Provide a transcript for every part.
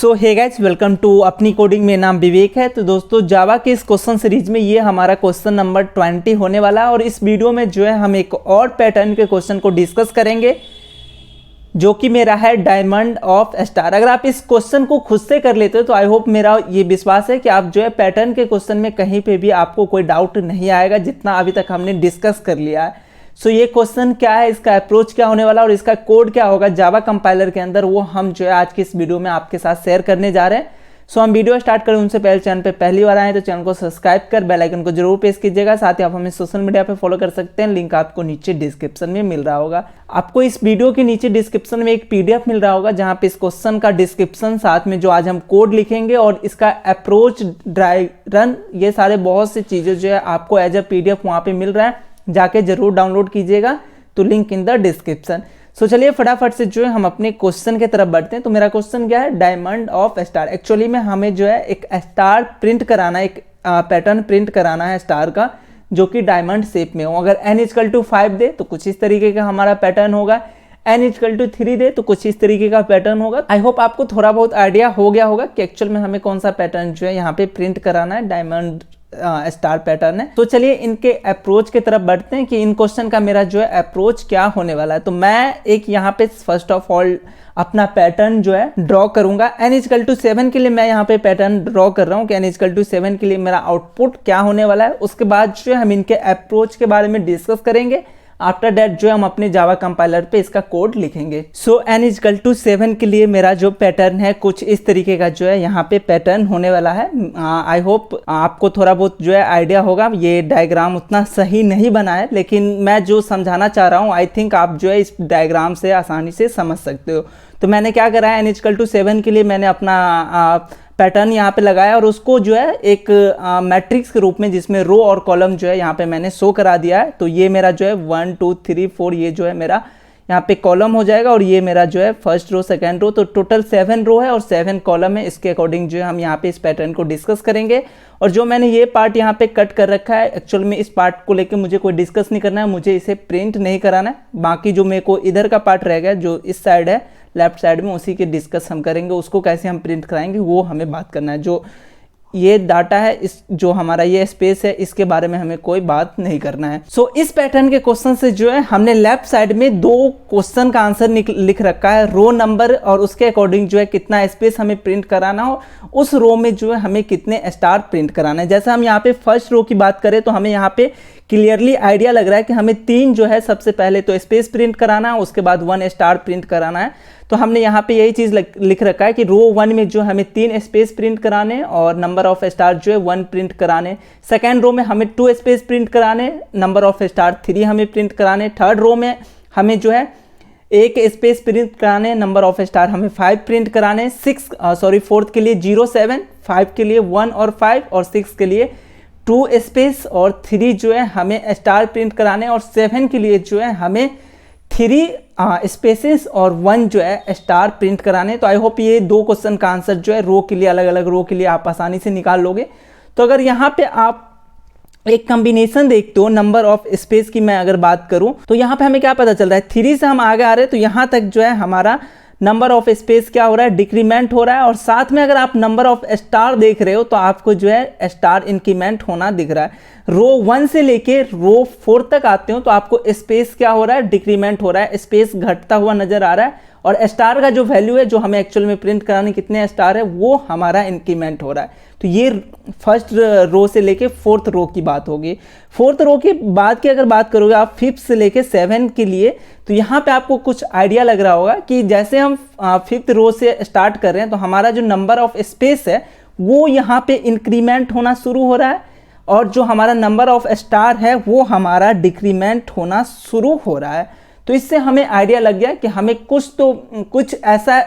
So hey guys, welcome to अपनी coding. मेरा नाम विवेक है। तो दोस्तों, जावा के इस क्वेश्चन सीरीज में ये हमारा क्वेश्चन नंबर 20 होने वाला है और इस वीडियो में जो है हम एक और पैटर्न के क्वेश्चन को डिस्कस करेंगे जो कि मेरा है डायमंड ऑफ स्टार। अगर आप इस क्वेश्चन को खुद से कर लेते हो तो आई होप, मेरा ये विश्वास है कि आप जो है पैटर्न के क्वेश्चन में कहीं पे भी आपको कोई डाउट नहीं आएगा जितना अभी तक हमने डिस्कस कर लिया है। सो ये क्वेश्चन क्या है, इसका अप्रोच क्या होने वाला और इसका कोड क्या होगा जावा कंपाइलर के अंदर, वो हम जो है आज की इस वीडियो में आपके साथ शेयर करने जा रहे हैं। सो हम वीडियो स्टार्ट करें उनसे पहले चैनल पे पहली बार आए तो चैनल को सब्सक्राइब कर बेल आइकन को जरूर प्रेस कीजिएगा। साथ ही आप हमें सोशल मीडिया पे फॉलो कर सकते हैं, लिंक आपको नीचे डिस्क्रिप्शन में मिल रहा होगा। आपको इस वीडियो के नीचे डिस्क्रिप्शन में एक पीडीएफ मिल रहा होगा जहाँ पे इस क्वेश्चन का डिस्क्रिप्शन, साथ में जो आज हम कोड लिखेंगे और इसका अप्रोच, ड्राई रन, ये सारे बहुत सी चीज़ें जो है आपको एज अ पीडीएफ वहाँ पे मिल रहा है, जाके जरूर डाउनलोड कीजिएगा। तो लिंक इन द डिस्क्रिप्शन। सो चलिए फटाफट से जो है हम अपने क्वेश्चन की तरफ बढ़ते हैं। तो मेरा क्वेश्चन क्या है, डायमंड ऑफ स्टार। एक्चुअली में हमें जो है एक स्टार प्रिंट कराना है, एक पैटर्न प्रिंट कराना है स्टार का जो कि डायमंड शेप में हो। अगर n=5 दे तो कुछ इस तरीके का हमारा पैटर्न होगा, n=3 दे तो कुछ इस तरीके का पैटर्न होगा। आई होप आपको थोड़ा बहुत आइडिया हो गया होगा कि एक्चुअल में हमें कौन सा पैटर्न जो है यहाँ पे प्रिंट कराना है, डायमंड स्टार पैटर्न है। तो चलिए इनके अप्रोच की तरफ बढ़ते हैं कि इन क्वेश्चन का मेरा जो है अप्रोच क्या होने वाला है। तो मैं एक यहाँ पे फर्स्ट ऑफ ऑल अपना पैटर्न जो है ड्रॉ करूंगा। n=7 के लिए मैं यहाँ पे पैटर्न ड्रॉ कर रहा हूँ कि n=7 के लिए मेरा आउटपुट क्या होने वाला है। उसके बाद जो है हम इनके अप्रोच के बारे में डिस्कस करेंगे। आफ्टर दैट जो है हम अपने जावा कंपाइलर पे इसका कोड लिखेंगे। सो n=7 के लिए मेरा जो पैटर्न है कुछ इस तरीके का जो है यहाँ पे पैटर्न होने वाला है। आई होप आपको थोड़ा बहुत जो है आइडिया होगा। ये डायग्राम उतना सही नहीं बना है, लेकिन मैं जो समझाना चाह रहा हूँ आई थिंक आप जो है इस डायग्राम से आसानी से समझ सकते हो। तो मैंने क्या करा है, n=7 के लिए मैंने अपना पैटर्न यहाँ पे लगाया और उसको जो है एक मैट्रिक्स के रूप में, जिसमें रो और कॉलम जो है यहाँ पे मैंने शो करा दिया है। तो ये मेरा जो है 1 2 3 4 ये जो है मेरा यहाँ पे कॉलम हो जाएगा और ये मेरा जो है फर्स्ट रो, सेकंड रो। तो टोटल 7 रो है और 7 कॉलम है। इसके अकॉर्डिंग जो है हम यहाँ पे इस पैटर्न को डिस्कस करेंगे। और जो मैंने ये पार्ट यहाँ पे कट कर रखा है, एक्चुअल में इस पार्ट को लेकर मुझे कोई डिस्कस नहीं करना है, मुझे इसे प्रिंट नहीं कराना है। बाकी जो मेरे को इधर का पार्ट रह गया जो इस साइड है, लेफ्ट साइड में, उसी के डिस्कस हम करेंगे। उसको कैसे हम प्रिंट कराएंगे वो हमें बात करना है। जो ये डाटा है, इस जो हमारा ये स्पेस है, इसके बारे में हमें कोई बात नहीं करना है। सो इस पैटर्न के क्वेश्चन से जो है हमने लेफ्ट साइड में 2 क्वेश्चन का आंसर लिख रखा है, रो नंबर और उसके अकॉर्डिंग जो है कितना स्पेस हमें प्रिंट कराना हो, उस रो में जो है हमें कितने स्टार प्रिंट कराना है। जैसे हम यहाँ पे फर्स्ट रो की बात करें तो हमें यहाँ पे क्लियरली आइडिया लग रहा है कि हमें 3 जो है सबसे पहले तो स्पेस प्रिंट कराना है, उसके बाद 1 स्टार प्रिंट कराना है। तो हमने यहाँ पे यही चीज़ लिख रखा है कि रो 1 में जो हमें 3 स्पेस प्रिंट कराने और नंबर ऑफ स्टार जो है 1 प्रिंट कराने। सेकेंड रो में हमें 2 स्पेस प्रिंट कराने, नंबर ऑफ स्टार 3 हमें प्रिंट कराने। थर्ड रो में हमें जो है 1 स्पेस प्रिंट कराने, नंबर ऑफ स्टार हमें 5 प्रिंट कराने। फोर्थ के लिए 0 7, 5 के लिए 1 और 5 और 6 के लिए 2 स्पेस और 3 जो है हमें स्टार प्रिंट कराने और 7 के लिए जो है हमें 3 स्पेसेस और 1 जो है स्टार प्रिंट कराने। तो आई होप ये 2 क्वेश्चन का आंसर जो है रो के लिए, अलग अलग रो के लिए आप आसानी से निकाल लोगे। तो अगर यहाँ पे आप एक कॉम्बिनेशन देखते हो नंबर ऑफ स्पेस की मैं अगर बात करूं तो यहाँ पे हमें क्या पता चल रहा है, 3 से हम आगे आ रहे हैं तो यहाँ तक जो है हमारा नंबर ऑफ स्पेस क्या हो रहा है, डिक्रीमेंट हो रहा है। और साथ में अगर आप नंबर ऑफ स्टार देख रहे हो तो आपको जो है स्टार इंक्रीमेंट होना दिख रहा है। रो 1 से लेके रो 4 तक आते हो तो आपको स्पेस क्या हो रहा है, डिक्रीमेंट हो रहा है, स्पेस घटता हुआ नजर आ रहा है। और स्टार का जो वैल्यू है, जो हमें एक्चुअल में प्रिंट कराने कितने स्टार है, वो हमारा इंक्रीमेंट हो रहा है। तो ये फर्स्ट रो से लेके 4th रो की बात होगी। 4th रो के बाद की अगर बात करोगे आप 5th से लेके 7 के लिए, तो यहाँ पे आपको कुछ आइडिया लग रहा होगा कि जैसे हम 5th रो से स्टार्ट कर रहे हैं तो हमारा जो नंबर ऑफ स्पेस है वो यहाँ पे इंक्रीमेंट होना शुरू हो रहा है और जो हमारा नंबर ऑफ स्टार है वो हमारा डिक्रीमेंट होना शुरू हो रहा है। तो इससे हमें आइडिया लग गया कि हमें कुछ ऐसा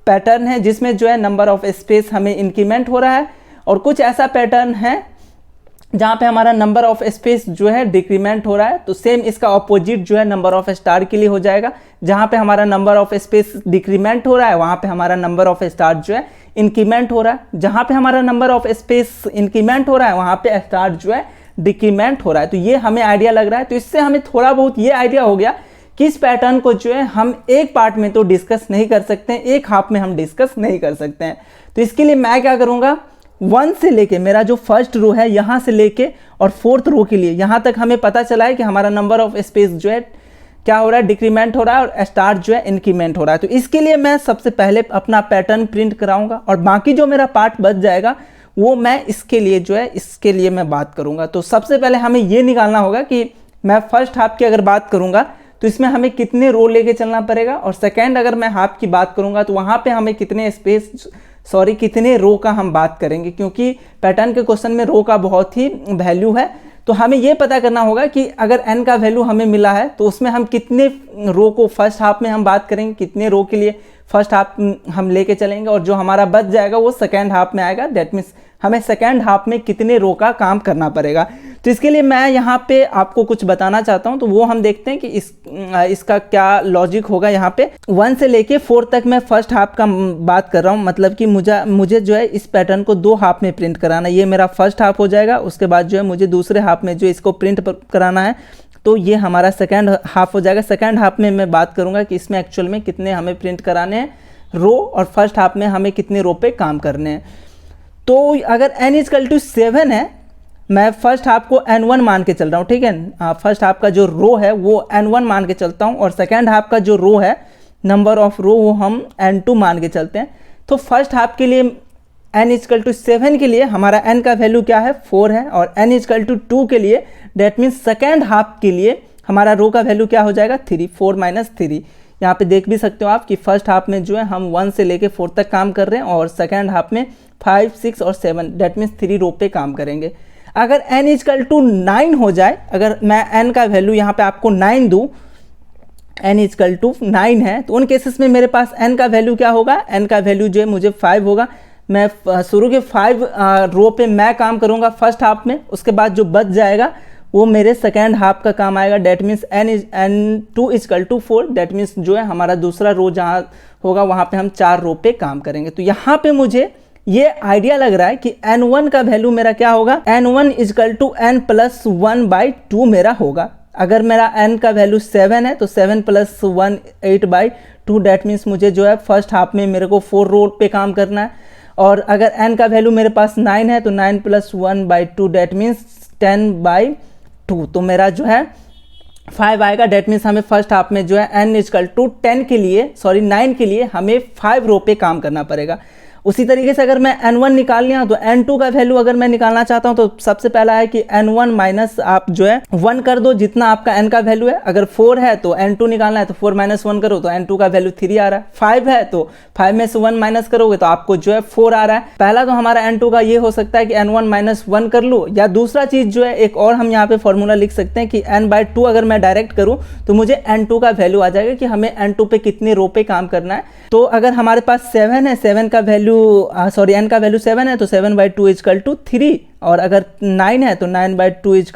पैटर्न है जिसमें जो है नंबर ऑफ स्पेस हमें इंक्रीमेंट हो रहा है और कुछ ऐसा पैटर्न है जहाँ पे हमारा नंबर ऑफ स्पेस जो है डिक्रीमेंट हो रहा है। तो सेम इसका ऑपोजिट जो है नंबर ऑफ स्टार के लिए हो जाएगा। जहाँ पे हमारा नंबर ऑफ स्पेस डिक्रीमेंट हो रहा है वहाँ पे हमारा नंबर ऑफ स्टार जो है इंक्रीमेंट हो रहा है। जहाँ पे हमारा नंबर ऑफ स्पेस इंक्रीमेंट हो रहा है वहाँ पे स्टार जो है डिक्रीमेंट हो रहा है। तो ये हमें आइडिया लग रहा है। तो इससे हमें थोड़ा बहुत ये आइडिया हो गया किस पैटर्न को जो है हम एक पार्ट में तो डिस्कस नहीं कर सकते हैं, एक हाफ में हम डिस्कस नहीं कर सकते हैं। तो इसके लिए मैं क्या करूँगा, 1 से लेके मेरा जो फर्स्ट रो है यहाँ से लेके और 4th रो के लिए यहाँ तक हमें पता चला है कि हमारा नंबर ऑफ स्पेस जो है क्या हो रहा है, डिक्रीमेंट हो रहा है और स्टार जो है इंक्रीमेंट हो रहा है। तो इसके लिए मैं सबसे पहले अपना पैटर्न प्रिंट कराऊंगा और बाकी जो मेरा पार्ट बच जाएगा वो मैं इसके लिए जो है इसके लिए मैं बात करूंगा। तो सबसे पहले हमें ये निकालना होगा कि मैं फर्स्ट हाफ की अगर बात करूंगा तो इसमें हमें कितने रो लेके चलना पड़ेगा, और सेकेंड अगर मैं हाफ की बात करूंगा तो वहाँ पे हमें कितने रो का हम बात करेंगे, क्योंकि पैटर्न के क्वेश्चन में रो का बहुत ही वैल्यू है। तो हमें ये पता करना होगा कि अगर n का वैल्यू हमें मिला है तो उसमें हम कितने रो को फर्स्ट हाफ में हम बात करेंगे, कितने रो के लिए फर्स्ट हाफ हम लेके चलेंगे, और जो हमारा बच जाएगा वो सेकेंड हाफ में आएगा। दैट मीन्स हमें सेकेंड हाफ में कितने रो का काम करना पड़ेगा। तो इसके लिए मैं यहाँ पे आपको कुछ बताना चाहता हूँ, तो वो हम देखते हैं कि इसका क्या लॉजिक होगा। यहाँ पे 1 से लेके 4 तक मैं फर्स्ट हाफ का बात कर रहा हूँ, मतलब कि मुझे जो है इस पैटर्न को 2 हाफ में प्रिंट कराना। ये मेरा फर्स्ट हाफ हो जाएगा, उसके बाद जो है मुझे दूसरे हाफ में जो इसको प्रिंट कराना है तो ये हमारा सेकेंड हाफ हो जाएगा। सेकेंड हाफ में मैं बात करूँगा कि इसमें एक्चुअल में कितने हमें प्रिंट कराने हैं रो, और फर्स्ट हाफ में हमें कितने रो पे काम करने हैं। तो अगर n = 7 है, मैं फर्स्ट हाफ को n1 मान के चल रहा हूँ, ठीक है। फर्स्ट हाफ का जो रो है वो n1 मान के चलता हूँ, और सेकेंड हाफ का जो रो है नंबर ऑफ रो वो हम n2 मान के चलते हैं। तो फर्स्ट हाफ के लिए n = 7 के लिए हमारा n का वैल्यू क्या है, 4 है, और n = 2 के लिए डेट मीन्स सेकेंड हाफ के लिए हमारा रो का वैल्यू क्या हो जाएगा, 3, 4 - 3। यहाँ पे देख भी सकते हो आप कि फर्स्ट हाफ में जो है हम 1 से लेके 4 तक काम कर रहे हैं, और सेकेंड हाफ में 5, 6 और 7 डेट मीन्स 3 रो पे काम करेंगे। अगर n = 9 हो जाए, अगर मैं n का वैल्यू यहाँ पे आपको 9 दूँ, n = 9 है, तो उन केसेस में मेरे पास n का वैल्यू क्या होगा, n का वैल्यू जो है मुझे 5 होगा। मैं शुरू के 5 रो पे मैं काम करूँगा फर्स्ट हाफ में, उसके बाद जो बच जाएगा वो मेरे सेकेंड हाफ का काम आएगा। That means n2 = 4, that means जो है हमारा दूसरा रो जहाँ होगा वहाँ पे हम 4 रो पे काम करेंगे। तो यहाँ पे मुझे ये आइडिया लग रहा है कि n1 का वैल्यू मेरा क्या होगा, n1 = n + 1/2 मेरा होगा। अगर मेरा n का वैल्यू 7 है तो 7 + 1 8/2, डेट मीन्स मुझे जो है फर्स्ट हाफ में मेरे को 4 रो पे काम करना है। और अगर n का वैल्यू मेरे पास 9 है तो 9 + 1/2, डेट मीन्स 10/2, तो मेरा जो है 5 आएगा। डेट मीन्स हमें फर्स्ट हाफ में जो है n = 9 के लिए हमें 5 रो पे काम करना पड़ेगा। उसी तरीके से अगर मैं n1 निकाल लिया तो n2 का वैल्यू अगर मैं निकालना चाहता हूं तो सबसे पहला है कि n1 माइनस आप जो है 1 कर दो जितना आपका n का वैल्यू है। अगर 4 है तो n2 निकालना है तो 4 - 1 करो तो n2 का वैल्यू 3 आ रहा है। 5 है तो 5 में से 1 माइनस करोगे तो आपको जो है 4 आ रहा है। पहला तो हमारा n2 का ये हो सकता है कि n1 - 1 कर लो, या दूसरा चीज जो है एक और हम यहाँ पे फॉर्मूला लिख सकते हैं कि n/2 अगर मैं डायरेक्ट करूँ तो मुझे n2 का वैल्यू आ जाएगा कि हमें n2 पे कितने रो पे काम करना है। तो अगर हमारे पास 7 है, 7 का वैल्यू n का वैल्यू 7 है तो 7/2 = 3, और अगर 9 है तो 9/2 =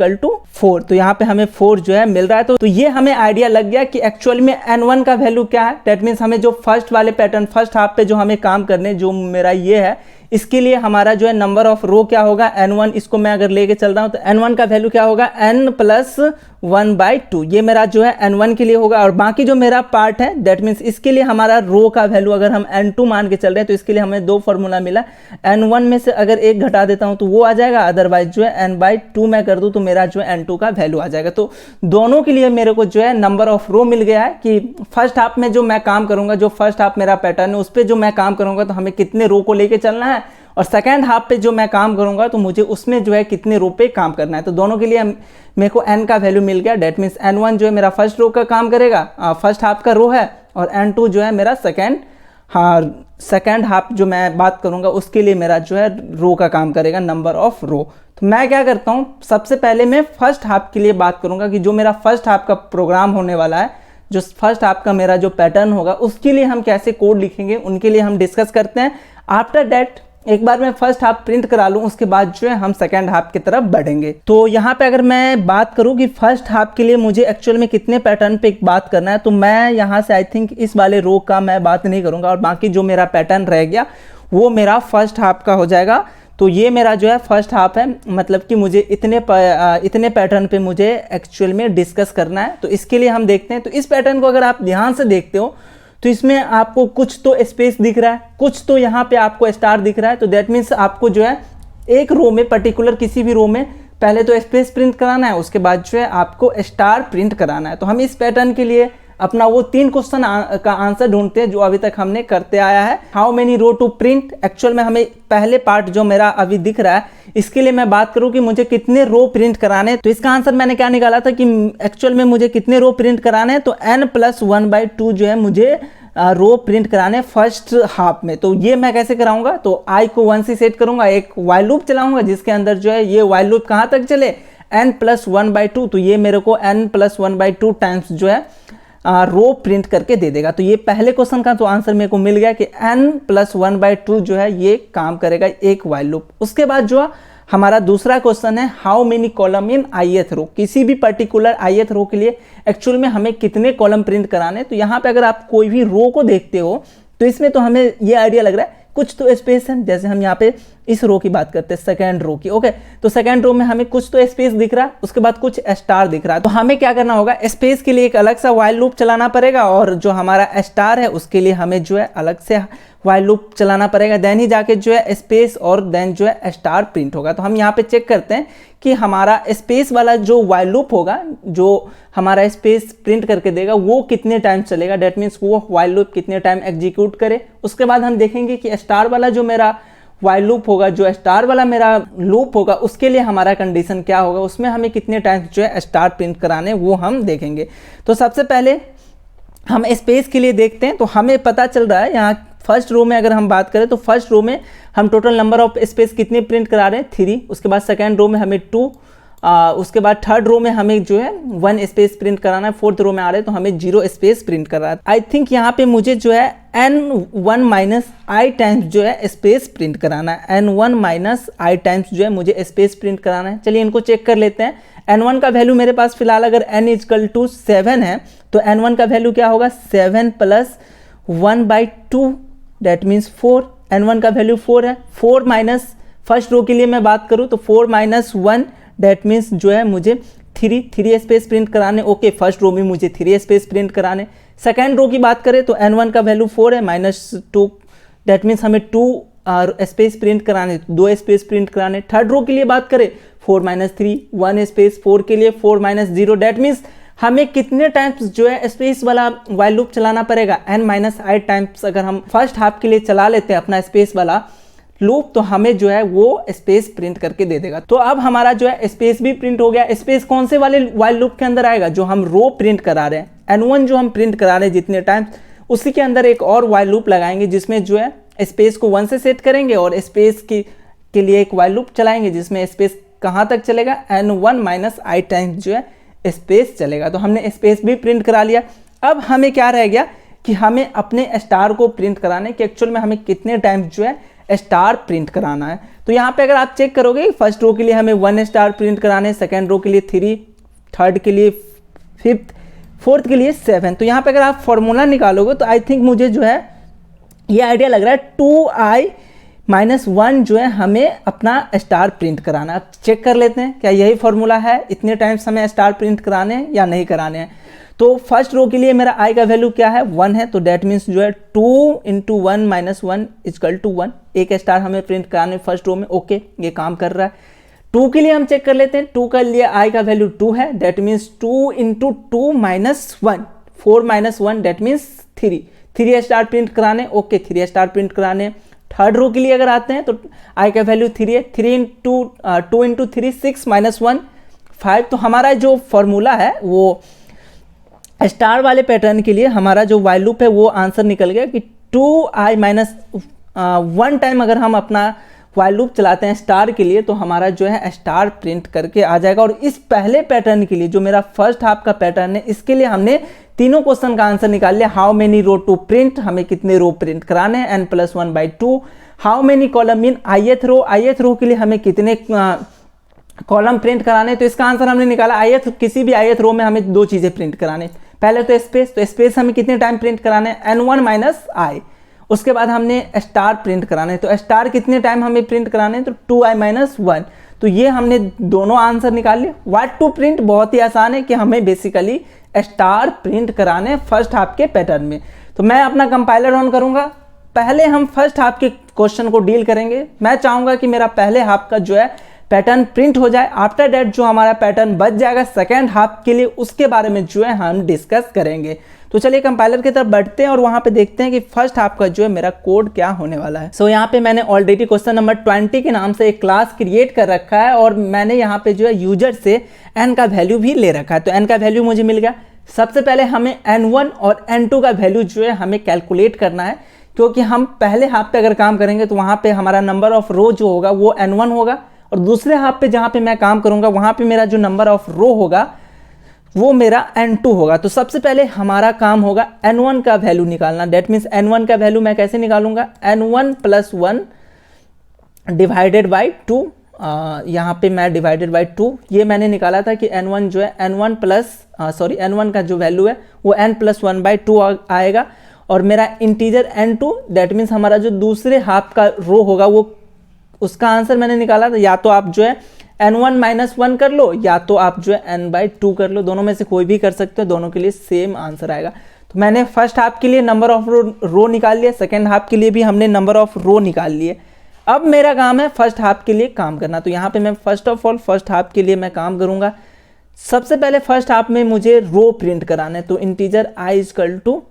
4। तो यहाँ पे हमें 4 जो है मिल रहा है। तो ये हमें आइडिया लग गया कि एक्चुअल में n1 का वैल्यू क्या है। डेट मीन्स हमें जो फर्स्ट वाले पैटर्न फर्स्ट हाफ पे जो हमें काम करने, जो मेरा ये है, इसके लिए हमारा जो है नंबर ऑफ रो क्या होगा, n1। इसको मैं अगर लेके चल रहा हूँ तो n1 का वैल्यू क्या होगा, n + 1/2। ये मेरा जो है n1 के लिए होगा। और बाकी जो मेरा पार्ट है दैट मीन्स इसके लिए हमारा रो का वैल्यू अगर हम n2 मान के चल रहे हैं तो इसके लिए हमें 2 फॉर्मूला मिला। n1 में से अगर 1 घटा देता हूँ तो वो आ जाएगा, अदरवाइज जो है n/2 मैं कर दूँ तो मेरा जो है n2 का वैल्यू आ जाएगा। तो दोनों के लिए मेरे को जो है नंबर ऑफ रो मिल गया है कि फर्स्ट हाफ में जो मैं काम करूँगा, जो फर्स्ट हाफ मेरा पैटर्न है उस पर जो मैं काम करूँगा तो हमें कितने रो को लेके चलना है, और सेकेंड हाफ पे जो मैं काम करूंगा तो मुझे उसमें जो है कितने रो पे काम करना है। तो दोनों के लिए मेरे को n का वैल्यू मिल गया। डेट मीन्स n1 जो है मेरा फर्स्ट रो का काम करेगा, फर्स्ट हाफ का रो है, और n2 जो है मेरा सेकेंड हाफ जो मैं बात करूंगा उसके लिए मेरा जो है रो का काम करेगा, नंबर ऑफ रो। तो मैं क्या करता हूँ, सबसे पहले मैं फर्स्ट हाफ के लिए बात करूंगा कि जो मेरा फर्स्ट हाफ का प्रोग्राम होने वाला है, जो फर्स्ट हाफ का मेरा जो पैटर्न होगा उसके लिए हम कैसे कोड लिखेंगे उनके लिए हम डिस्कस करते हैं। आफ्टर दैट एक बार मैं फर्स्ट हाफ प्रिंट करा लूँ उसके बाद जो है हम सेकेंड हाफ की तरफ बढ़ेंगे। तो यहाँ पे अगर मैं बात करूँ कि फर्स्ट हाफ के लिए मुझे एक्चुअल में कितने पैटर्न पे बात करना है, तो मैं यहाँ से आई थिंक इस वाले रो का मैं बात नहीं करूँगा, और बाकी जो मेरा पैटर्न रह गया वो मेरा फर्स्ट हाफ का हो जाएगा। तो ये मेरा जो है फर्स्ट हाफ है, मतलब कि मुझे इतने पैटर्न पे मुझे एक्चुअल में डिस्कस करना है। तो इसके लिए हम देखते हैं। तो इस पैटर्न को अगर आप ध्यान से देखते हो तो इसमें आपको कुछ तो स्पेस दिख रहा है, कुछ तो यहाँ पे आपको स्टार दिख रहा है। तो दैट मीन्स आपको जो है एक रो में, पर्टिकुलर किसी भी रो में पहले तो स्पेस प्रिंट कराना है, उसके बाद जो है आपको स्टार प्रिंट कराना है। तो हम इस पैटर्न के लिए अपना वो 3 क्वेश्चन का आंसर ढूंढते हैं जो अभी तक हमने करते आया है। How many row to print, actual में हमें पहले पार्ट जो मेरा अभी दिख रहा है इसके लिए मैं बात करूं कि मुझे कितने रो प्रिंट कराने। तो इसका आंसर मैंने क्या निकाला था कि एक्चुअल में मुझे कितने रो प्रिंट कराने हैं, तो n+1/2 जो है मुझे रो प्रिंट कराने फर्स्ट हाफ में। तो ये मैं कैसे कराऊंगा, तो i को 1 से सेट करूंगा, एक वाइल लूप चलाऊंगा जिसके अंदर जो है ये वाइल लूप कहां तक चले, n+1/2। तो ये मेरे को n+1/2 टाइम्स जो है रो प्रिंट करके दे देगा। तो ये पहले क्वेश्चन का तो आंसर मेरे को मिल गया कि n+1/2 जो है ये काम करेगा एक वाइल लूप। उसके बाद जो हमारा दूसरा क्वेश्चन है how many column in ith रो, किसी भी पर्टिकुलर ith रो के लिए एक्चुअल में हमें कितने कॉलम प्रिंट कराने। तो यहाँ पे अगर आप कोई भी रो को देखते हो तो इसमें तो हमें ये आइडिया लग रहा है कुछ तो स्पेस है। जैसे हम यहाँ पे इस रो की बात करते हैं, सेकंड रो की, ओके। तो सेकंड रो में हमें कुछ तो स्पेस दिख रहा है, उसके बाद कुछ स्टार दिख रहा है। तो हमें क्या करना होगा, स्पेस के लिए एक अलग सा वाइल लूप चलाना पड़ेगा और जो हमारा स्टार है उसके लिए हमें जो है अलग से वाइल लूप चलाना पड़ेगा। देन ही जाके जो है स्पेस और देन जो है स्टार प्रिंट होगा। तो हम यहाँ पे चेक करते हैं कि हमारा स्पेस वाला जो वाइल लूप होगा, जो हमारा स्पेस प्रिंट करके देगा, वो कितने टाइम चलेगा। डेट मीन्स वो वाइल लूप कितने टाइम एग्जीक्यूट करे। उसके बाद हम देखेंगे कि स्टार वाला जो मेरा वाइल लूप होगा, जो स्टार वाला मेरा लूप होगा, उसके लिए हमारा कंडीशन क्या होगा, उसमें हमें कितने टाइम जो है स्टार प्रिंट कराने, वो हम देखेंगे। तो सबसे पहले हम स्पेस के लिए देखते हैं। तो हमें पता चल रहा है यहाँ फर्स्ट रो में अगर हम बात करें तो फर्स्ट रो में हम टोटल नंबर ऑफ स्पेस कितने प्रिंट करा रहे हैं, 3। उसके बाद सेकेंड रो में हमें 2, उसके बाद थर्ड रो में हमें जो है 1 स्पेस प्रिंट कराना है। फोर्थ रो में आ रहे हैं तो हमें 0 स्पेस प्रिंट कर रहा है। आई थिंक यहाँ पे मुझे जो है n1 - i टाइम्स जो है स्पेस प्रिंट कराना है। n1 - i टाइम्स जो है मुझे स्पेस प्रिंट कराना है। चलिए इनको चेक कर लेते हैं। n1 का वैल्यू मेरे पास फिलहाल अगर n = 7 है तो n1 का वैल्यू क्या होगा, 7 + 1/2 दैट मीन्स 4। n1 का वैल्यू 4 है। 4 माइनस फर्स्ट रो के लिए मैं बात करूँ तो 4 - 1 दैट मीन्स जो है मुझे 3 स्पेस प्रिंट कराने। ओके, फर्स्ट रो में मुझे 3 स्पेस प्रिंट कराने। सेकेंड रो की बात करें तो n1 का वैल्यू 4 है, -2 दैट मीन्स हमें 2 स्पेस प्रिंट कराने, 2 स्पेस प्रिंट कराने। थर्ड रो के लिए बात करें 4 - 3 1 स्पेस, 4 के लिए 4 - 0 दैट मीन्स हमें कितने टाइम्स जो है स्पेस वाला वाइल लूप चलाना पड़ेगा, n - i टाइम्स। अगर हम फर्स्ट हाफ के लिए चला लेते हैं अपना स्पेस वाला लूप तो हमें जो है वो स्पेस प्रिंट करके दे देगा। तो अब हमारा जो है स्पेस भी प्रिंट हो गया। स्पेस कौन से वाले वाइल लूप के अंदर आएगा, जो हम रो प्रिंट करा रहे हैं, n1 जो हम प्रिंट करा रहे हैं जितने टाइम्स, उसी के अंदर एक और वाइल लूप लगाएंगे जिसमें जो है स्पेस को 1 से सेट करेंगे और स्पेस के लिए एक वाइल लूप चलाएंगे जिसमें स्पेस कहाँ तक चलेगा, n1 - i टाइम्स जो है स्पेस चलेगा। तो हमने स्पेस भी प्रिंट करा लिया। अब हमें क्या रह गया कि हमें अपने स्टार को प्रिंट कराने कि एक्चुअल में हमें कितने टाइम जो है स्टार प्रिंट कराना है। तो यहाँ पे अगर आप चेक करोगे फर्स्ट रो के लिए हमें 1 स्टार प्रिंट कराने, सेकेंड रो के लिए 3, थर्ड के लिए 5, फोर्थ के लिए 7। तो यहाँ पे अगर आप फॉर्मूला निकालोगे तो आई थिंक मुझे जो है ये आइडिया लग रहा है 2i - 1 जो है हमें अपना स्टार प्रिंट कराना। अब चेक कर लेते हैं क्या यही फॉर्मूला है, इतने टाइम्स हमें स्टार प्रिंट कराने हैं या नहीं कराने हैं। तो फर्स्ट रो के लिए मेरा i का वैल्यू क्या है, 1 है। तो डेट मीन्स जो है 2 × 1 - 1 = 1। एक स्टार हमें प्रिंट कराने फर्स्ट रो में। ओके, ये काम कर रहा है। 2 के लिए हम चेक कर लेते हैं। 2 के लिए i का वैल्यू 2 है। That means 2 × 2 - 1, 4 - 1 that means 3 star print कराने। ओके, 3 स्टार प्रिंट कराने। थर्ड रो के लिए अगर आते हैं तो i का वैल्यू 3 है। 2 × 3 6 - 1 5। तो हमारा जो फॉर्मूला है वो स्टार वाले पैटर्न के लिए हमारा जो वाइल लूप है वो आंसर निकल गया कि 2i - 1 टाइम अगर हम अपना वाइल लूप चलाते हैं स्टार के लिए तो हमारा जो है स्टार प्रिंट करके आ जाएगा। और इस पहले पैटर्न के लिए जो मेरा फर्स्ट हाफ का पैटर्न है इसके लिए हमने तीनों क्वेश्चन का आंसर निकाल लिया। How many row to print, हमें कितने रो प्रिंट कराने हैं, n+1/2। How many column in ith row के लिए हमें कितने कॉलम प्रिंट कराने। तो इसका आंसर हमने निकाला किसी भी ith रो में हमें 2 चीजें प्रिंट कराने। पहले तो स्पेस हमें कितने टाइम प्रिंट कराने, n1 - i। उसके बाद हमने स्टार प्रिंट कराना है, तो स्टार कितने टाइम हमें प्रिंट कराने हैं, तो 2i-1। तो ये हमने दोनों आंसर निकाल लिए। व्हाट टू प्रिंट बहुत ही आसान है कि हमें बेसिकली स्टार प्रिंट कराने फर्स्ट हाफ के पैटर्न में। तो मैं अपना कंपाइलर ऑन करूंगा, पहले हम फर्स्ट हाफ के क्वेश्चन को डील करेंगे। मैं चाहूंगा कि मेरा पहले हाफ का जो है पैटर्न प्रिंट हो जाए, आफ्टर दैट जो हमारा पैटर्न बच जाएगा सेकेंड हाफ के लिए, उसके बारे में जो है हम डिस्कस करेंगे। तो चलिए कंपाइलर की तरफ बढ़ते हैं और वहां पे देखते हैं कि फर्स्ट हाफ का जो है मेरा कोड क्या होने वाला है। सो यहाँ पे मैंने ऑलरेडी क्वेश्चन नंबर 20 के नाम से एक क्लास क्रिएट कर रखा है और मैंने यहाँ पे जो है यूजर से n का वैल्यू भी ले रखा है। तो n का वैल्यू मुझे मिल गया। सबसे पहले हमें n1 और n2 का वैल्यू जो है हमें कैलकुलेट करना है, क्योंकि हम पहले हाफ पे अगर काम करेंगे तो वहाँ पे हमारा नंबर ऑफ रो जो होगा वो n1 होगा, और दूसरे हाफ पे जहाँ पे मैं काम करूँगा वहाँ पे मेरा जो नंबर ऑफ रो होगा वो मेरा n2 होगा। तो सबसे पहले हमारा काम होगा n1 का वैल्यू निकालना। डेट मीन्स n1 का वैल्यू मैं कैसे निकालूंगा, n1 + 1 डिवाइडेड बाई 2। यहाँ पे मैं डिवाइडेड बाई 2 ये मैंने निकाला था कि n1 जो है n1 का जो वैल्यू है वो n+1/2 आएगा, और मेरा इंटीजर n2 दैट मीन्स हमारा जो दूसरे हाफ का रो होगा वो उसका आंसर मैंने निकाला था। या तो आप जो है n1 - 1 कर लो, या तो आप जो है n/2 कर लो, दोनों में से कोई भी कर सकते हो, दोनों के लिए सेम आंसर आएगा। तो मैंने फर्स्ट हाफ के लिए नंबर ऑफ रो निकाल लिया, सेकेंड हाफ के लिए भी हमने नंबर ऑफ रो निकाल लिए। अब मेरा काम है फर्स्ट हाफ के लिए काम करना। तो यहाँ पे मैं first of all first half के लिए मैं काम करूँगा। सबसे पहले फर्स्ट हाफ में मुझे रो प्रिंट कराना है, तो इंटीजर i =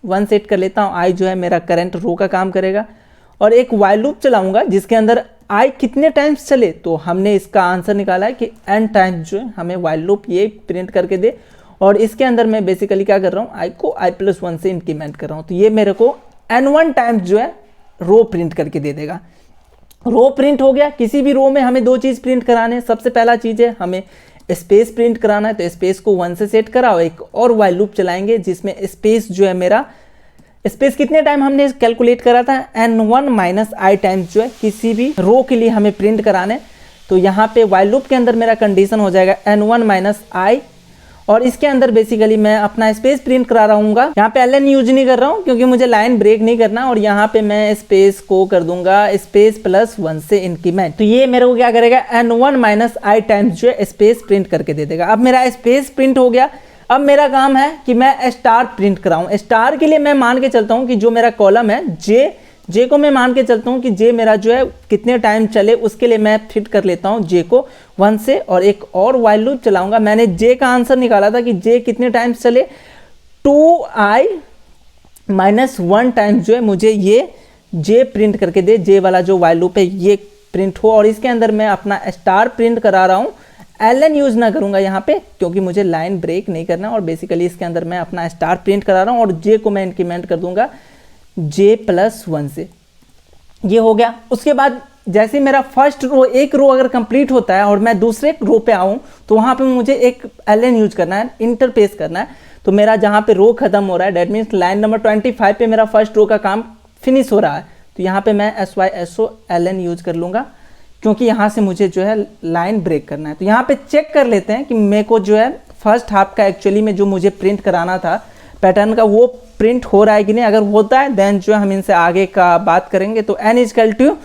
1 सेट कर लेता हूँ। i जो है मेरा करंट रो का काम करेगा, और एक वाइल लूप चलाऊंगा जिसके अंदर i कितने टाइम्स चले, तो हमने इसका आंसर निकाला है कि n टाइम्स जो है हमें वाइल लूप ये प्रिंट करके दे। और इसके अंदर मैं बेसिकली क्या कर रहा हूँ, i को i+1 से इंक्रीमेंट कर रहा हूँ, तो ये मेरे को n1 टाइम्स जो है रो प्रिंट करके दे देगा। रो प्रिंट हो गया। किसी भी रो में हमें दो चीज़ प्रिंट कराने हैं। सबसे पहला चीज़ है हमें स्पेस प्रिंट कराना है, तो स्पेस को 1 से सेट कराओ। एक और वाइल लूप चलाएंगे जिसमें स्पेस जो है मेरा स्पेस कितने टाइम हमने कैलकुलेट करा था, n1 - i टाइम्स जो है किसी भी रो के लिए हमें प्रिंट कराने। तो यहाँ पे वाइल लूप के अंदर मेरा कंडीशन हो जाएगा n1 - i, और इसके अंदर बेसिकली मैं अपना स्पेस प्रिंट करा रहूँगा। यहाँ पे ln यूज नहीं कर रहा हूँ क्योंकि मुझे लाइन ब्रेक नहीं करना, और यहाँ पे मैं स्पेस को कर दूंगा स्पेस +1 से इंक्रीमेंट। तो ये मेरे को क्या करेगा, n1 - i टाइम्स जो है स्पेस प्रिंट करके दे देगा। अब मेरा स्पेस प्रिंट हो गया। अब मेरा काम है कि मैं स्टार प्रिंट कराऊं। स्टार के लिए मैं मान के चलता हूं कि जो मेरा कॉलम है जे को मैं मान के चलता हूं कि जे मेरा जो है कितने टाइम चले, उसके लिए मैं फिट कर लेता हूं जे को 1 से, और एक और वाइल लूप चलाऊंगा। मैंने जे का आंसर निकाला था कि जे कितने टाइम्स चले, 2i - 1 टाइम्स जो है मुझे ये जे प्रिंट करके दे। जे वाला जो वाइल लूप है ये प्रिंट हो, और इसके अंदर मैं अपना स्टार प्रिंट करा रहा हूँ। ln यूज ना करूंगा यहाँ पे क्योंकि मुझे लाइन ब्रेक नहीं करना, और बेसिकली इसके अंदर मैं अपना स्टार प्रिंट करा रहा हूँ, और जे को मैं इंक्रीमेंट कर दूंगा j+1 से। ये हो गया। उसके बाद जैसे मेरा फर्स्ट रो एक रो अगर कंप्लीट होता है और मैं दूसरे रो पे आऊँ तो वहाँ पे मुझे एक ln यूज करना है, इंटरपेस करना है। तो मेरा जहाँ पे रो खत्म हो रहा है डेट मीन्स लाइन नंबर 25 पे मेरा फर्स्ट रो का काम फिनिश हो रहा है, तो यहाँ पे मैं SYSO ln यूज कर लूँगा क्योंकि यहाँ से मुझे जो है लाइन ब्रेक करना है। तो यहाँ पे चेक कर लेते हैं कि मेरे को जो है फर्स्ट हाफ का एक्चुअली में जो मुझे प्रिंट कराना था पैटर्न का वो प्रिंट हो रहा है कि नहीं। अगर होता है देन जो है हम इनसे आगे का बात करेंगे। तो n =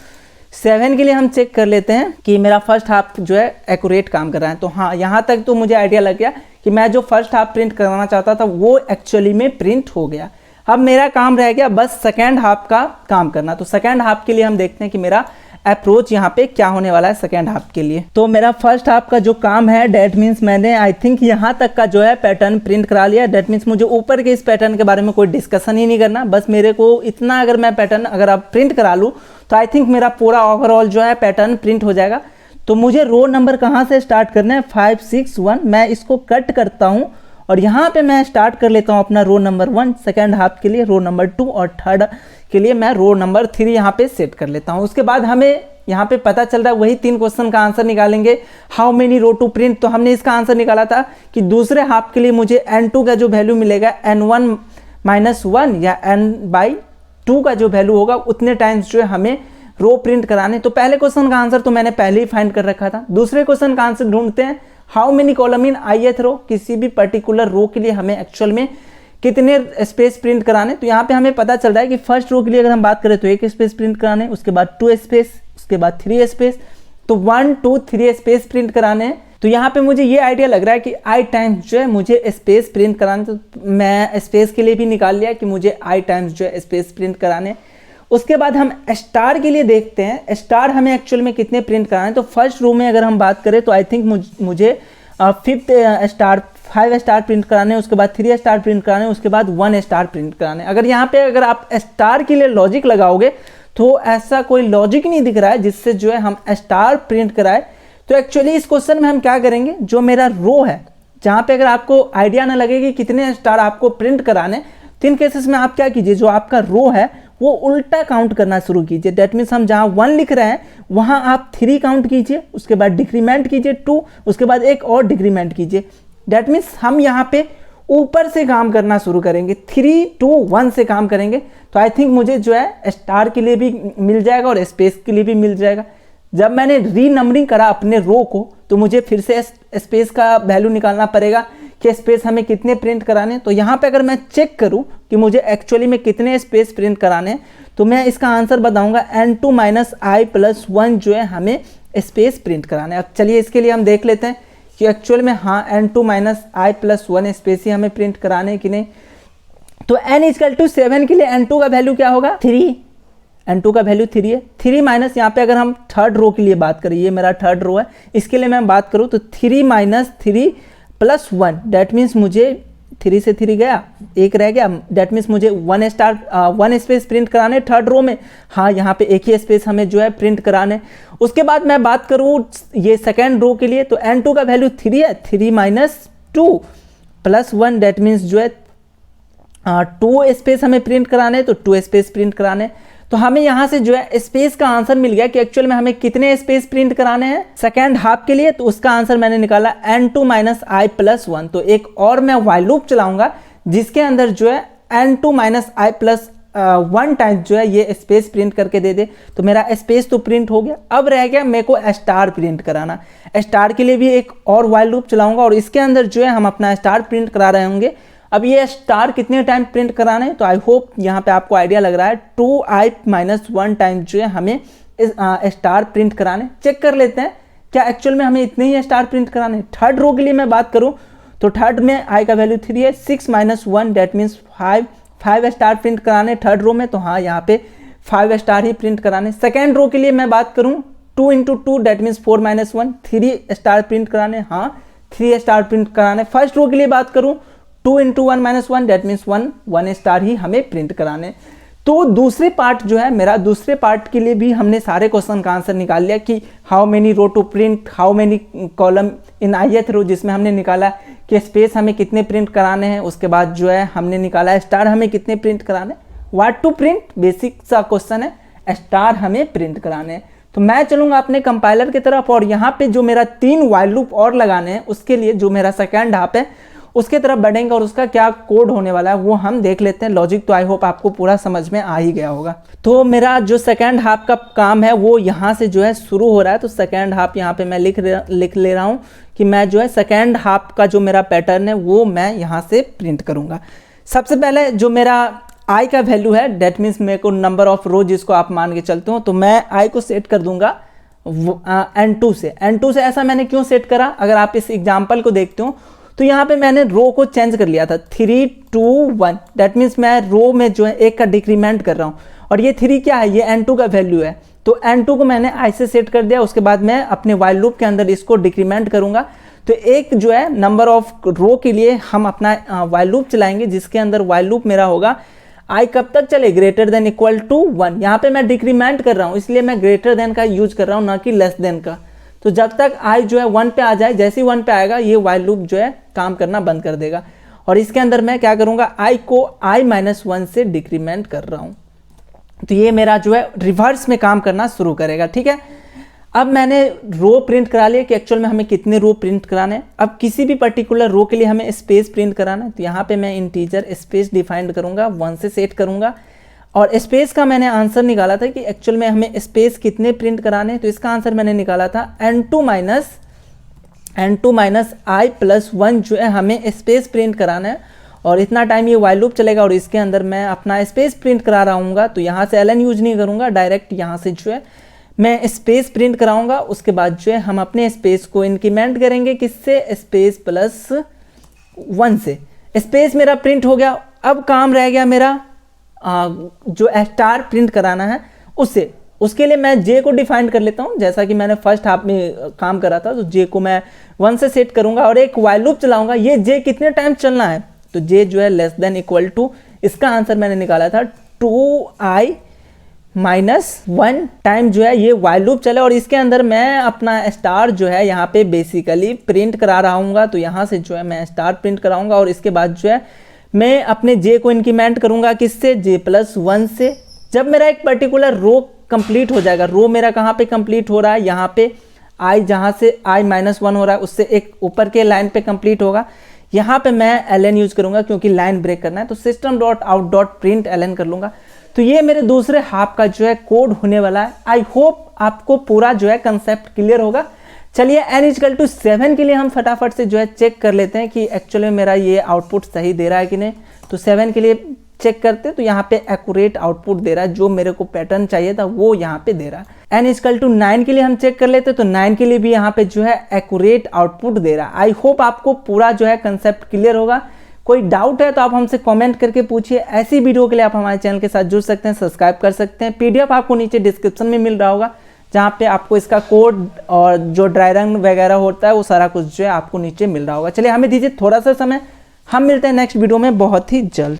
7 के लिए हम चेक कर लेते हैं कि मेरा फर्स्ट हाफ जो है एक्यूरेट काम कर रहा है। तो हाँ, यहाँ तक तो मुझे आइडिया लग गया कि मैं जो फर्स्ट हाफ प्रिंट कराना चाहता था वो एक्चुअली में प्रिंट हो गया। अब मेरा काम रह गया बस सेकेंड हाफ का काम करना। तो सेकेंड हाफ के लिए हम देखते हैं कि मेरा अप्रोच यहाँ पे क्या होने वाला है सेकेंड हाफ के लिए। तो मेरा फर्स्ट हाफ का जो काम है डेट मीन्स मैंने आई थिंक यहाँ तक का जो है पैटर्न प्रिंट करा लिया। डेट मीन्स मुझे ऊपर के इस पैटर्न के बारे में कोई डिस्कशन ही नहीं करना, बस मेरे को इतना अगर मैं पैटर्न अगर आप प्रिंट करा लूँ तो आई थिंक मेरा पूरा ओवरऑल जो है पैटर्न प्रिंट हो जाएगा। तो मुझे रो नंबर कहाँ से स्टार्ट करना है, 5 6 1। मैं इसको कट करता हूँ और यहाँ पे मैं स्टार्ट कर लेता हूँ अपना रो नंबर 1 सेकेंड हाफ के लिए, रो नंबर 2 और थर्ड के लिए मैं रो नंबर 3 यहाँ पे सेट कर लेता हूँ। उसके बाद हमें यहाँ पे पता चल रहा है वही 3 क्वेश्चन का आंसर निकालेंगे, how many row to print. तो हमने इसका आंसर निकाला था कि दूसरे हाफ के लिए मुझे n2 का जो वैल्यू मिलेगा n1 - 1 या n/2 का जो वैल्यू होगा उतने टाइम्स जो है हमें रो प्रिंट कराने। तो पहले क्वेश्चन का आंसर तो मैंने पहले ही फाइंड कर रखा था। दूसरे क्वेश्चन का आंसर ढूंढते हैं, how many column in ith रो। किसी भी पर्टिकुलर रो के लिए हमें एक्चुअल में कितने स्पेस प्रिंट कराने। तो यहाँ पे हमें पता चल रहा है कि फर्स्ट रो के लिए अगर हम बात करें तो 1 स्पेस प्रिंट कराने, उसके बाद 2 स्पेस, उसके बाद 3 स्पेस, तो 1 2 3 स्पेस प्रिंट कराने हैं। तो यहाँ पे मुझे ये आइडिया लग रहा है कि आई टाइम्स जो है मुझे स्पेस प्रिंट कराने, तो मैं स्पेस के लिए भी निकाल लिया कि मुझे आई टाइम्स जो है स्पेस प्रिंट कराने। उसके बाद हम स्टार के लिए देखते हैं, स्टार हमें एक्चुअल में कितने प्रिंट कराने। तो फर्स्ट रो में अगर हम बात करें तो आई थिंक मुझे 5 स्टार प्रिंट कराने, उसके बाद 3 स्टार प्रिंट कराने, उसके बाद 1 स्टार प्रिंट कराने। अगर यहाँ पे अगर आप स्टार के लिए लॉजिक लगाओगे तो ऐसा कोई लॉजिक नहीं दिख रहा है जिससे जो है हम स्टार प्रिंट कराए। तो एक्चुअली इस क्वेश्चन में हम क्या करेंगे, जो मेरा रो है जहाँ पे अगर आपको आइडिया ना लगे कि कितने स्टार आपको प्रिंट कराने, तो इन केसेस में आप क्या कीजिए, जो आपका रो है वो उल्टा काउंट करना शुरू कीजिए। दैट मीन्स हम जहाँ 1 लिख रहे हैं वहाँ आप 3 काउंट कीजिए, उसके बाद डिक्रीमेंट कीजिए 2, उसके बाद एक और डिक्रीमेंट कीजिए। दैट मीन्स हम यहाँ पे ऊपर से काम करना शुरू करेंगे, 3 2 1 से काम करेंगे। तो आई थिंक मुझे जो है स्टार के लिए भी मिल जाएगा और स्पेस के लिए भी मिल जाएगा। जब मैंने री नंबरिंग करा अपने रो को तो मुझे फिर से स्पेस का वैल्यू निकालना पड़ेगा कि स्पेस हमें कितने प्रिंट कराने। तो यहाँ पे अगर मैं चेक करूँ कि मुझे एक्चुअली में कितने स्पेस प्रिंट कराने, तो मैं इसका आंसर बताऊँगा n2 - i+1 जो है हमें स्पेस प्रिंट कराने। अब चलिए इसके लिए हम देख लेते हैं कि एक्चुअल में हाँ n2 - i+1 स्पेस ही हमें प्रिंट कराने कि नहीं। तो n = 7 के लिए n2 का वैल्यू क्या होगा, 3। n2 का वैल्यू 3 है। 3 माइनस यहाँ पे अगर हम थर्ड रो के लिए बात करें, ये मेरा थर्ड रो है, इसके लिए मैं बात करूँ तो 3 - 3 + 1, डैट मीन्स मुझे 3 से 3 गया, 1 रह गया। डैट मीन्स मुझे 1 स्पेस प्रिंट कराने थर्ड रो में। हाँ, यहाँ पे एक ही स्पेस हमें जो है प्रिंट कराने। उसके बाद मैं बात करूँ ये सेकेंड रो के लिए, तो n2 का वैल्यू 3 है। 3 - 2 + 1 डैट मीन्स जो है 2 स्पेस हमें प्रिंट कराने, तो 2 स्पेस प्रिंट कराने। तो हमें यहाँ से जो है स्पेस का आंसर मिल गया कि एक्चुअल में हमें कितने स्पेस प्रिंट कराने हैं सेकेंड हाफ के लिए। तो उसका आंसर मैंने निकाला n2 - i+1। तो एक और मैं व्हाइल लूप चलाऊंगा जिसके अंदर जो है n2 - i+1 टाइम्स जो है ये स्पेस प्रिंट करके दे दे। तो मेरा स्पेस तो प्रिंट हो गया, अब रह गया मेरे को स्टार प्रिंट कराना। स्टार के लिए भी एक और व्हाइल लूप चलाऊंगा और इसके अंदर जो है हम अपना स्टार प्रिंट करा रहे होंगे। अब ये स्टार कितने टाइम प्रिंट कराना है, तो आई होप यहाँ पे आपको आइडिया लग रहा है 2i - 1 टाइम जो है हमें स्टार प्रिंट कराने। चेक कर लेते हैं क्या एक्चुअल में हमें इतने ही स्टार प्रिंट कराने। थर्ड रो के लिए मैं बात करूँ तो थर्ड में i का वैल्यू 3 है। 6 - 1 डैट मीन्स 5 स्टार प्रिंट कराने थर्ड रो में। तो हाँ, यहाँ पे 5 स्टार ही प्रिंट कराने। सेकेंड रो के लिए मैं बात करूँ 2 × 2 डैट मीन्स 4 - 1 3 स्टार प्रिंट कराने। हाँ, 3 स्टार प्रिंट कराने। फर्स्ट रो के लिए बात करूँ 2 × 1 - 1 डैट मीन्स 1 स्टार ही हमें प्रिंट कराने। तो दूसरे पार्ट जो है मेरा, दूसरे पार्ट के लिए भी हमने सारे क्वेश्चन का आंसर निकाल लिया कि how many row to print, how many column in ith row, जिसमें हमने निकाला कि स्पेस हमें कितने प्रिंट कराने हैं। उसके बाद जो है हमने निकाला स्टार हमें कितने प्रिंट कराने। व्हाट टू प्रिंट, बेसिक सा क्वेश्चन है, स्टार हमें प्रिंट कराने। तो मैं चलूंगा अपने कंपाइलर की तरफ और यहाँ पे जो मेरा 3 व्हाइल लूप और लगाने हैं उसके लिए जो मेरा सेकेंड हाफ है उसके तरफ बढ़ेंगे और उसका क्या कोड होने वाला है वो हम देख लेते हैं। लॉजिक तो आई होप आपको पूरा समझ में आ ही गया होगा। तो मेरा जो सेकेंड हाफ का काम है वो यहाँ से जो है शुरू हो रहा है। तो सेकेंड हाफ यहाँ पे मैं लिख ले रहा हूँ कि मैं जो है सेकेंड हाफ का जो मेरा पैटर्न है वो मैं यहाँ से प्रिंट करूँगा। सबसे पहले जो मेरा आई का वैल्यू है डेट मीन्स मेरे को नंबर ऑफ रो जिसको आप मान के चलते हो, तो मैं आई को सेट कर दूंगा n2 से। n2 से ऐसा मैंने क्यों सेट करा, अगर आप इस एग्जाम्पल को देखते हो तो यहाँ पे मैंने रो को चेंज कर लिया था 3 2 1 डैट मीन्स मैं रो में जो है एक का डिक्रीमेंट कर रहा हूँ और ये 3 क्या है, ये n2 का वैल्यू है। तो n2 को मैंने आई से सेट कर दिया। उसके बाद मैं अपने व्हाइल लूप के अंदर इसको डिक्रीमेंट करूंगा। तो एक जो है नंबर ऑफ रो के लिए हम अपना व्हाइल लूप चलाएंगे जिसके अंदर व्हाइल लूप मेरा होगा आई कब तक चले, ग्रेटर देन इक्वल टू 1। यहाँ पे मैं डिक्रीमेंट कर रहा हूँ इसलिए मैं ग्रेटर देन का यूज कर रहा हूँ ना कि लेस देन का। तो जब तक आई जो है 1 पे आ जाए, जैसे ही 1 पे आएगा ये व्हाइल लूप जो है काम करना बंद कर देगा। और इसके अंदर मैं क्या करूंगा, आई को i-1 से डिक्रीमेंट कर रहा हूं। तो ये मेरा जो है रिवर्स में काम करना शुरू करेगा। ठीक है, अब मैंने रो प्रिंट करा लिया कि एक्चुअल में हमें कितने रो प्रिंट कराने हैं। अब किसी भी पर्टिकुलर रो के लिए हमें स्पेस प्रिंट कराना है तो यहाँ पे मैं इंटीजर स्पेस डिफाइंड करूंगा, 1 से सेट करूंगा। और स्पेस का मैंने आंसर निकाला था कि एक्चुअल में हमें स्पेस कितने प्रिंट कराने हैं। तो इसका आंसर मैंने निकाला था n2 - i+1 जो है हमें स्पेस प्रिंट कराना है। और इतना टाइम ये वाइल लूप चलेगा और इसके अंदर मैं अपना स्पेस प्रिंट करा रहा हूँ। तो यहाँ से ln यूज नहीं करूँगा, डायरेक्ट यहाँ से जो है मैं स्पेस प्रिंट कराऊंगा। उसके बाद जो है हम अपने स्पेस को इंक्रीमेंट करेंगे, किससे, स्पेस प्लस 1 से। स्पेस मेरा प्रिंट हो गया। अब काम रह गया मेरा जो स्टार प्रिंट कराना है उससे। उसके लिए मैं जे को डिफाइन कर लेता हूँ, जैसा कि मैंने फर्स्ट हाफ में काम करा था। तो जे को मैं 1 से सेट करूंगा और एक वाइल लूप चलाऊंगा। ये जे कितने टाइम चलना है, तो जे जो है लेस देन इक्वल टू, इसका आंसर मैंने निकाला था 2i -1 टाइम जो है ये वाइल लूप चले और इसके अंदर मैं अपना स्टार जो है यहाँ पे बेसिकली प्रिंट करा रहा हूँ। तो यहाँ से जो है मैं स्टार प्रिंट कराऊंगा और इसके बाद जो है मैं अपने जे को इंक्रीमेंट करूंगा, किससे, j+1 से। जब मेरा एक पर्टिकुलर रो कंप्लीट हो जाएगा, रो मेरा कहाँ पे कंप्लीट हो रहा है, यहाँ पे i, जहाँ से i -1 हो रहा है उससे एक ऊपर के लाइन पे कंप्लीट होगा। यहाँ पे मैं ln यूज करूंगा क्योंकि लाइन ब्रेक करना है, तो system.out.println ln कर लूंगा। तो ये मेरे दूसरे हाफ का जो है कोड होने वाला है। आई होप आपको पूरा जो है कंसेप्ट क्लियर होगा। चलिए n = 7 के लिए हम फटाफट से जो है चेक कर लेते हैं कि एक्चुअली मेरा ये आउटपुट सही दे रहा है कि नहीं। तो 7 के लिए चेक करते हैं, तो यहाँ पे एक्यूरेट आउटपुट दे रहा है, जो मेरे को पैटर्न चाहिए था वो यहाँ पे दे रहा है। n = 9 के लिए हम चेक कर लेते हैं, तो 9 के लिए भी यहाँ पे जो है एक्यूरेट आउटपुट दे रहा है। आई होप आपको पूरा जो है कंसेप्ट क्लियर होगा। कोई डाउट है तो आप हमसे कमेंट करके पूछिए। ऐसी वीडियो के लिए आप हमारे चैनल के साथ जुड़ सकते हैं, सब्सक्राइब कर सकते हैं। पीडीएफ आपको नीचे डिस्क्रिप्शन में मिल रहा होगा, जहाँ पे आपको इसका कोड और जो ड्राई रन वगैरह होता है वो सारा कुछ जो है आपको नीचे मिल रहा होगा। चलिए हमें दीजिए थोड़ा सा समय, हम मिलते हैं नेक्स्ट वीडियो में बहुत ही जल्द।